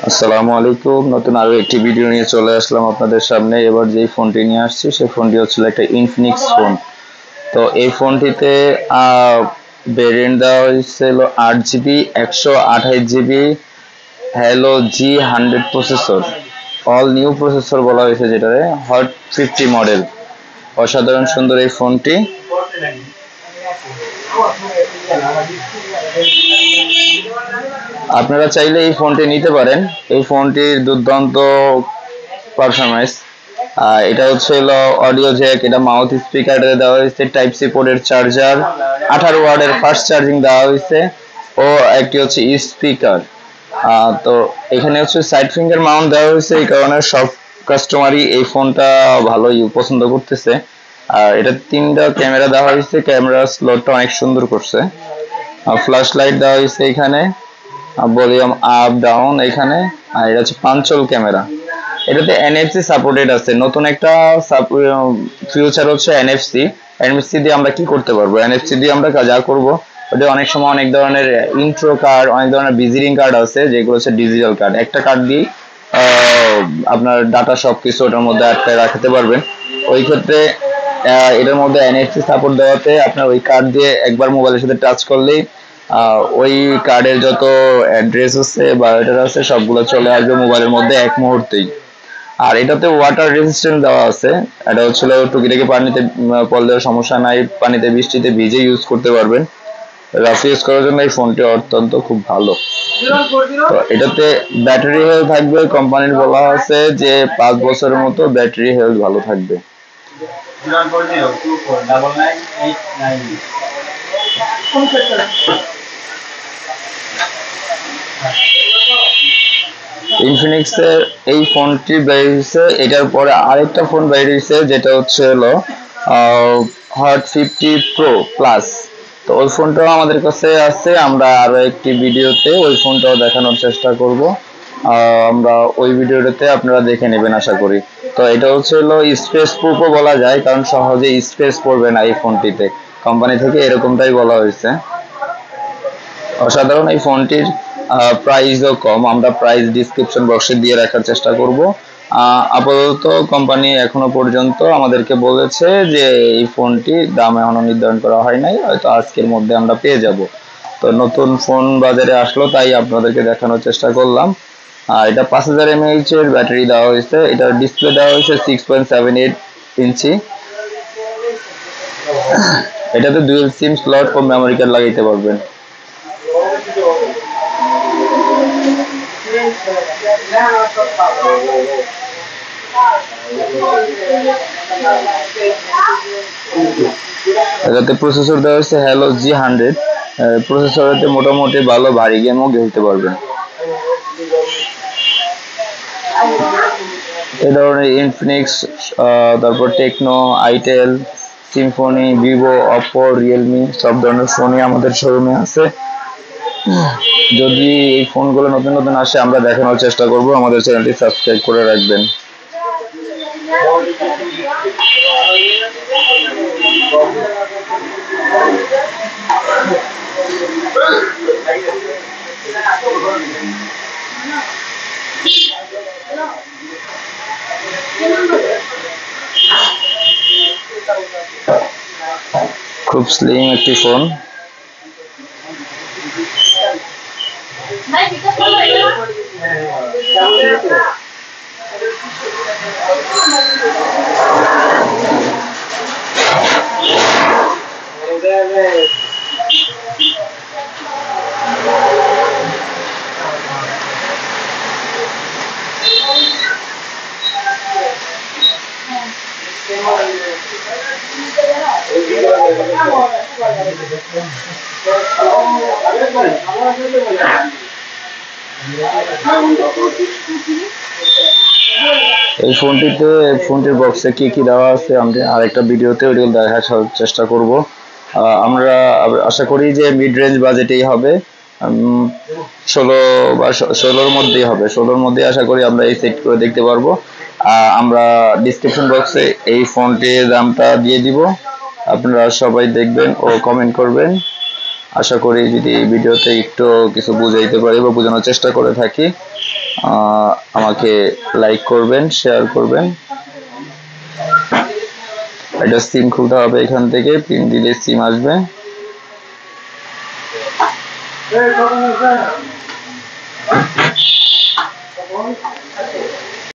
আসসালামু আলাইকুম। নতুন আরো একটি ভিডিও নিয়ে চলে আসলাম আপনাদের সামনে। এবার যেই ফোনটি নিয়ে আসছি সেই ফোনটি হচ্ছে একটা ইনফিনিক্স ফোন। তো এই ফোনটিতে ভেরিয়েন্ট দেওয়া হয়েছিল 8 GB 128 GB hello G100 processor, all new processor বলা হয়েছে, যেটারে হট 50 মডেল। অসাধারণ সুন্দর এই ফোনটি। আপনারা চাইলে এই ফোনটি নিতে পারেন। এই ফোনটির দুর্দান্ত পারফরমেন্স। এটা হচ্ছে অডিও জ্যাক, এটা মাউথ স্পিকার দেওয়া হয়েছে, টাইপ সি পোর্টের চার্জার, 18 ওয়াটের ফাস্ট চার্জিং দেওয়া হয়েছে ও একটি হচ্ছে স্পিকার। তো এখানে হচ্ছে সাইড ফিঙ্গার মাউন্ট দেওয়া হয়েছে, এই কারণে সব কাস্টমারই এই ফোনটা ভালোই পছন্দ করতেছে। আর এটা 3টা ক্যামেরা দেওয়া হয়েছে, ক্যামেরা স্লটটা অনেক সুন্দর করছে। ফ্ল্যাশ লাইট দেওয়া হয়েছে এখানে, ভলিউম আপ ডাউন এখানে। আর এটা হচ্ছে পাঞ্চল ক্যামেরা। এটাতে এনএফসি সাপোর্টেড আছে। নতুন একটা ফিউচার হচ্ছে এনএফসি। এনএফসি দিয়ে আমরা কি করতে পারবো? এনএফসি দিয়ে আমরা যা করবো, ওটা অনেক সময় অনেক ধরনের ইন্ট্রো কার্ড, অনেক ধরনের ভিজিটিং কার্ড আছে যেগুলো হচ্ছে ডিজিটাল কার্ড। একটা কার্ড দিয়ে আপনার ডাটা সবকিছু ওটার মধ্যে আটকায় রাখতে পারবেন। ওই ক্ষেত্রে এটার মধ্যে এনএফসি সাপোর্ট দেওয়াতে আপনার ওই কার্ড দিয়ে একবার মোবাইলের সাথে টাচ করলেই ওই কার্ডের যত অ্যাড্রেস আছে বা এটার আছে সবগুলো চলে আসবে মোবাইলের মধ্যে এক মুহূর্তেই। আর এটাতে ওয়াটার রেজিস্ট্যান্স দেওয়া আছে। এটা হচ্ছিল টুকিটাকি পানিতে পড়লে সমস্যা নাই, পানিতে বৃষ্টিতে ভিজে ইউজ করতে পারবেন। রাফ ইউজ করার জন্য এই ফোনটি অত্যন্ত খুব ভালো। তো এটাতে ব্যাটারি হেলথ থাকবে, কোম্পানির বলা আছে যে 5 বছরের মতো ব্যাটারি হেলথ ভালো থাকবে। ইনফিনিক্সের এই ফোনটি বেরিয়েছে, এটার পরে আরেকটা ফোন বেরিয়েছে যেটা হচ্ছে হট 50 প্রো প্লাস। তো ওই ফোনটাও আমাদের কাছে আছে, আমরা আরো একটি ভিডিওতে ওই ফোনটাও দেখানোর চেষ্টা করব। আমরা ওই ভিডিওটাতে আপনারা দেখে নেবেন আশা করি। তো এটা হচ্ছে স্পেস প্রুফও বলা যায়, কারণ সহজে স্পেস পড়বে না এই ফোনটিতে, কোম্পানি থেকে এরকমটাই বলা হয়েছে। অসাধারণ এই ফোনটির প্রাইসও কম, আমরা প্রাইস ডিসক্রিপশন বক্সে দিয়ে রাখার চেষ্টা করব। আপাতত কোম্পানি এখনো পর্যন্ত আমাদেরকে বলেছে যে এই ফোনটি দাম এখনো নির্ধারণ করা হয় নাই, হয়তো আজকের মধ্যে আমরা পেয়ে যাব। তো নতুন ফোন বাজারে আসলো তাই আপনাদেরকে দেখানোর চেষ্টা করলাম। এটা 5000 mAh এর ব্যাটারি দেওয়া হয়েছে। এটার ডিসপ্লে দেওয়া হয়েছে 6.78 ইঞ্চি। এটাতে ডুয়াল সিম স্লট ও মেমোরি কার্ড লাগাইতে পারবেন। এটাতে প্রসেসর দেওয়া হচ্ছে হ্যালো G100। প্রসেসরেতে মোটামুটি ভালো ভারী গেমও খেলতে পারবেন। এই ধরনের ইনফিনিক্স, তারপর Tecno, Itel, Symphony, Vivo, Oppo, Realme সব ধরনের ফোনই আমাদের শোরুমে আছে। যদি এই ফোনগুলো নতুন নতুন আসে আমরা দেখানোর চেষ্টা করব। আমাদের চ্যানেলটি সাবস্ক্রাইব করে রাখবেন। খুব স্লিম একটি ফোন। এই ফোনটির বক্সে কি কি দেওয়া আছে আমরা আরেকটা ভিডিওতে ওইগুলো দেখার চেষ্টা করব। আমরা আশা করি যে মিড রেঞ্জ বাজেটেই হবে, 16 বা 16-র মধ্যেই হবে। 16-র মধ্যে আশা করি আমরা এই সেট করে দেখতে পারবো। আমরা ডিসক্রিপশন বক্সে এই ফোনটির দামটা দিয়ে দিব, আপনারা সবাই দেখবেন ও কমেন্ট করবেন। আশা করি যদি এই ভিডিওতে একটু কিছু বুঝাইতে পারি বা বোঝানোর চেষ্টা করে থাকি। আমাকে লাইক করবেন, শেয়ার করবেন। এটা সিম খুলতে হবে, এখান থেকে পিন দিলে সিম আসবে।